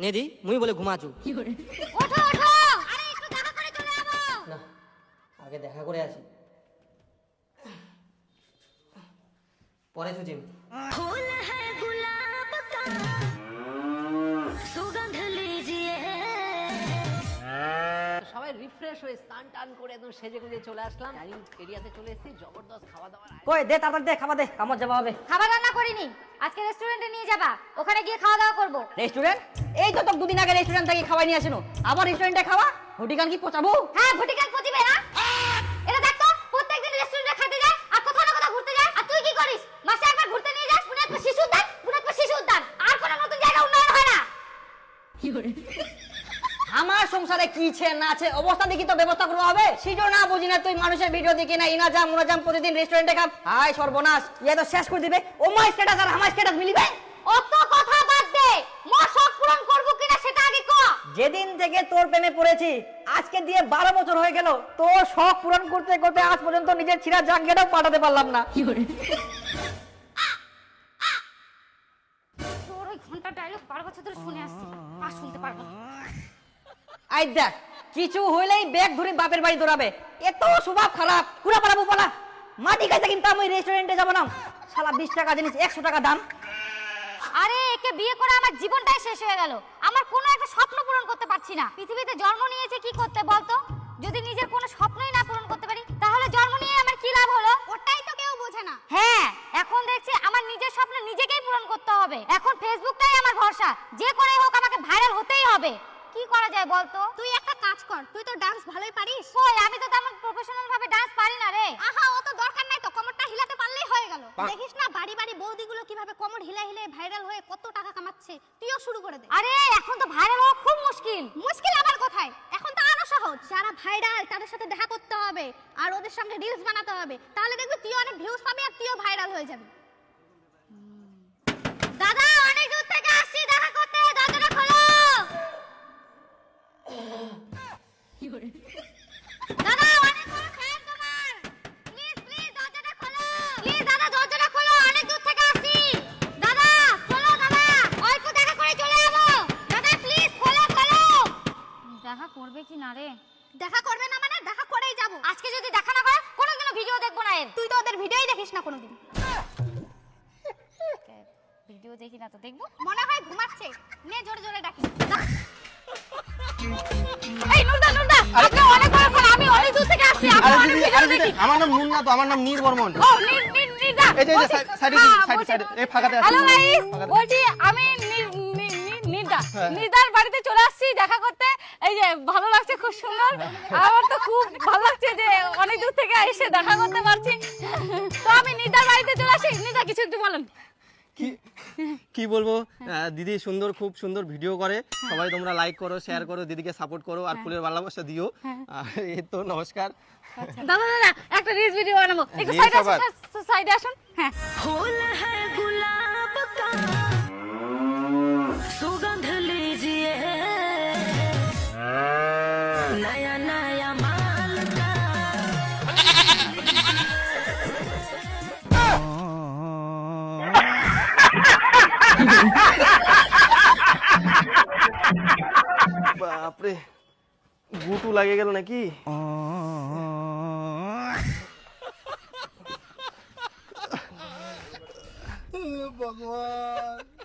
নেদি মুই বলে ঘুমাচু। ওঠো ওঠো, আরে একটু দেখা করে চলে যাবো। না, আগে দেখা করে আসি, পরে সুজিম। फूल है गुलाब का सुगंध लीजिए। সবাই রিফ্রেশ হয়ে স্নান টান করে একদম সেজে গুজে চলে আসলাম। ডাইনিং এরিয়াতে চলে এসেছি, জবরদস্ত খাওয়া দাওয়ার আয়োজন। কই দে তাড়াতাড়ি দে, খাবার দে, আমার যাওয়া হবে। খাবার রান্না করিনি, আজকে রেস্টুরেন্টে নিয়ে যাবা, ওখানে গিয়ে খাওয়া দাওয়া করবো। রেস্টুরেন্ট? এই তো তোকে দুদিন আগে রেস্টুরেন্ট থেকে খাওয়াই নিয়ে আসিনো, আবার রেস্টুরেন্টে খাওয়া? ভুটিকান কি পচাবো? হ্যাঁ, ভুটিকান পচিবে না। এটা দেখ তো, প্রত্যেকদিন রেস্টুরেন্টে খেতে যায় আর কোথাও না কোথাও ঘুরতে যায়, আর তুই কি করিস? মাসে একবার ঘুরতে নিয়ে যাস, বুনিয়াদপুর শিশু উদ্যান, বুনিয়াদপুর শিশু উদ্যান, আর কোনো নতুন জায়গা উন্নয়ন হয় না। আমার সংসারে কি ছে না আছে অবস্থা দেখি তো ব্যবস্থা করতে হবে। সিজো না বুঝি না তুই মানুষের ভিডিও দেখি না, ইনা যা মুনা যাম প্রতিদিন রেস্টুরেন্টে খাব। হাই সর্বনাশ, ইয়ে তো শেষ করে দিবে। ও মাই স্ট্যাটাস আর আমার স্ট্যাটাস মিলিবে? অত কথা বাদ দে, মোর শখ পূরণ করবো কিনা সেটা আগে ক। যেদিন থেকে তোর প্রেমে পড়েছি আজকে দিয়ে 12 বছর হয়ে গেল, তোর শখ পূরণ করতে করতে আজ পর্যন্ত নিজের ছিঁড়া জাঙ্গিয়াটাও পাঠাতে পারলাম না। তোর ওই ঘন্টা ডায়লগ 12 বছর ধরে শুনে আসছি, আর শুনতে পারবো না। আই দেখ, কিছু হইলেই ব্যাগ ধরে বাপের বাড়ি দৌড়াবে, এত স্বভাব খারাপ। পুরা পারাবো পালা, মাটি খাইতে কিন্তু আমি রেস্টুরেন্টে যাবো না। শালা 20 টাকা জিনিস 100 টাকা দাম। আরে একে বিয়ে করে আমার জীবনটাই শেষ হয়ে গেল, আমার কোনো একটা স্বপ্ন পূরণ করতে পারছি না। পৃথিবীতে জন্ম নিয়েছে কি করতে বলতো? যদি নিজের কোনো স্বপ্নই না পূরণ করতে পারি তাহলে জন্ম নিয়ে আমার কি লাভ হলো? ওটাই তো কেউ বোঝে না। হ্যাঁ, এখন দেখছি আমার নিজের স্বপ্ন নিজেকেই পূরণ করতে হবে। এখন ফেসবুকটাই আমার ভরসা, যে করে হোক আমাকে ভাইরাল হতেই হবে। কি করা যায় বলতো? তুই একটা কাজ কর, তুই তো ডান্স ভালোই পারিস। কই, আমি তো তেমন প্রফেশনাল ভাবে ডান্স পারি না রে। আহা, অত দরকার নাই তো, কোমরটা হিলাতে পারলেই হয়ে গেল। দেখিস না বাড়ি বাড়ি বৌদিগুলো কিভাবে কোমর হিলা হিলে ভাইরাল হয়ে কত টাকা কামাচ্ছে, তুইও শুরু করে দে। আরে এখন তো ভাইরাল হওয়া খুব মুশকিল। মুশকিল আবার কোথায়, এখন তো আরো সহজ। যারা ভাইরাল তাদের সাথে দেখা করতে হবে আর ওদের সঙ্গে রিলস বানাতে হবে, তাহলে দেখবি তুই অনেক ভিউজ পাবি আর তুইও ভাইরাল হয়ে যাবি। দাদা, অনেক দূর থেকে আসছি দেখা করতে, দরজাটা খোলো। দাদা, অনেক বড় ফ্যান তোমার, প্লিজ প্লিজ দরজাটা খোলো। প্লিজ দাদা, দরজাটা খোলো, অনেক দূর থেকে আসছি। দাদা খোলো, দাদা অল্প দেখা করে চলে যাবো। দাদা প্লিজ খোলো খোলো। দেখা করবে কি না রে? দেখা করবে না মানে দেখা করেই যাব। আজকে যদি দেখা না করে কোনোদিনও ভিডিও দেখবো না এর। তুই তো ওদের ভিডিওই দেখিস না কোনোদিন। ভিডিও দেখি না তো দেখবো? মনে হয় ঘুমাচ্ছে, নে জোরে জোরে ডাকি। এই নুরদা নুরদা, আপনি অনেক বড় ফ্যান, আমি অনেক দূর থেকে আসছি। আপনি অনেক ভিডিও দেখি। আমার নাম নুন না তো, আমার নাম নীর বর্মন। ও নির্দা, এই যে সাইডে এই ফাঁকাতে আছে। হ্যালো গাইস, বলছি আমি নির্দার বাড়িতে চলে আসছি দেখা করতে। এই যে ভালো লাগছে, খুব সুন্দর। আমার তো খুব ভালো লাগছে যে অনেক দূর থেকে এসে দেখা করতে পারছি। তো আমি নির্দার বাড়িতে চলে আসি। নির্দা কিছু একটু বলেন। কি বলবো, দিদি সুন্দর, খুব সুন্দর ভিডিও করে। সবাই তোমরা লাইক করো, শেয়ার করো, দিদিকে সাপোর্ট করো আর ফুলের ভালোবাসা দিও। এই তো নমস্কার। দাদা দাদা, একটা রিলস ভিডিও বানাবো, একটু সাইডে আসুন। হ্যাঁ, ফুল है गुलाब का सुगंध लीजिए, नया नया माल का। বাপরে, গুটু লাগে গেল নাকি? ভগবান।